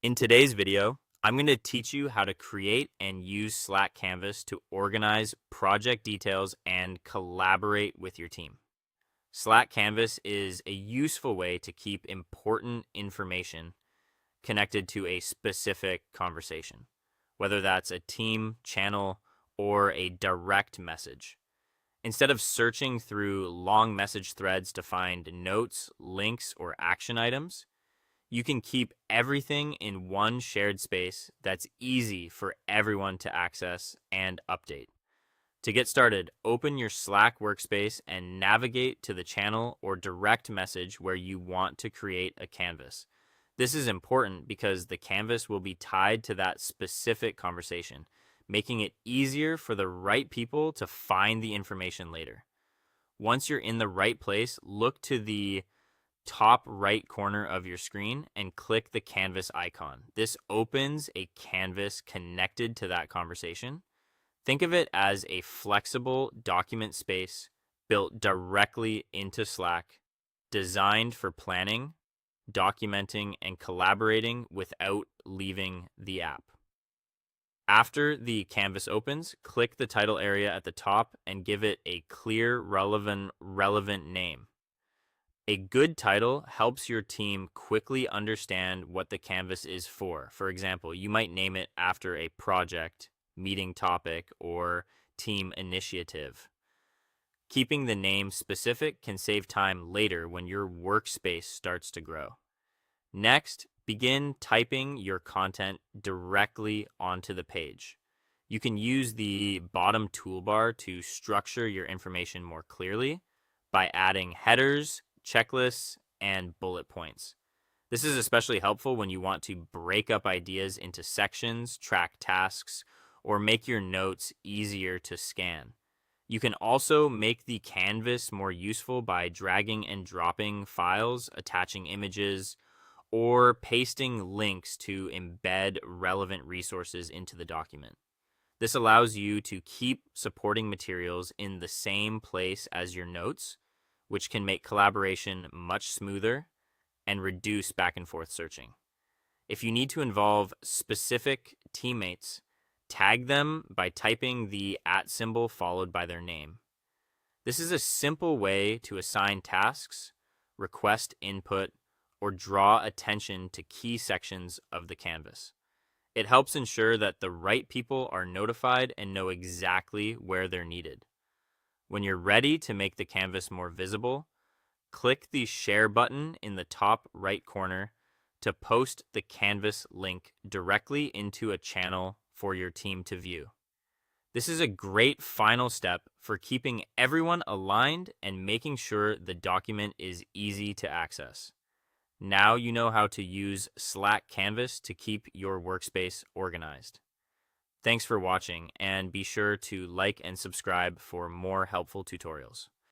In today's video, I'm going to teach you how to create and use Slack Canvas to organize project details and collaborate with your team. Slack Canvas is a useful way to keep important information connected to a specific conversation, whether that's a team, channel, or a direct message. Instead of searching through long message threads to find notes, links, or action items, you can keep everything in one shared space that's easy for everyone to access and update. To get started, open your Slack workspace and navigate to the channel or direct message where you want to create a canvas. This is important because the canvas will be tied to that specific conversation, making it easier for the right people to find the information later. Once you're in the right place, look to the top right corner of your screen and click the canvas icon. This opens a canvas connected to that conversation. Think of it as a flexible document space built directly into Slack, designed for planning, documenting, and collaborating without leaving the app. After the canvas opens, click the title area at the top and give it a clear, relevant name. A good title helps your team quickly understand what the canvas is for. For example, you might name it after a project, meeting topic, or team initiative. Keeping the name specific can save time later when your workspace starts to grow. Next, begin typing your content directly onto the page. You can use the bottom toolbar to structure your information more clearly by adding headers, checklists, and bullet points. This is especially helpful when you want to break up ideas into sections, track tasks, or make your notes easier to scan. You can also make the canvas more useful by dragging and dropping files, attaching images, or pasting links to embed relevant resources into the document. This allows you to keep supporting materials in the same place as your notes, which can make collaboration much smoother and reduce back and forth searching. If you need to involve specific teammates, tag them by typing the @ symbol followed by their name. This is a simple way to assign tasks, request input, or draw attention to key sections of the canvas. It helps ensure that the right people are notified and know exactly where they're needed. When you're ready to make the canvas more visible, click the share button in the top right corner to post the canvas link directly into a channel for your team to view. This is a great final step for keeping everyone aligned and making sure the document is easy to access. Now you know how to use Slack Canvas to keep your workspace organized. Thanks for watching, and be sure to like and subscribe for more helpful tutorials.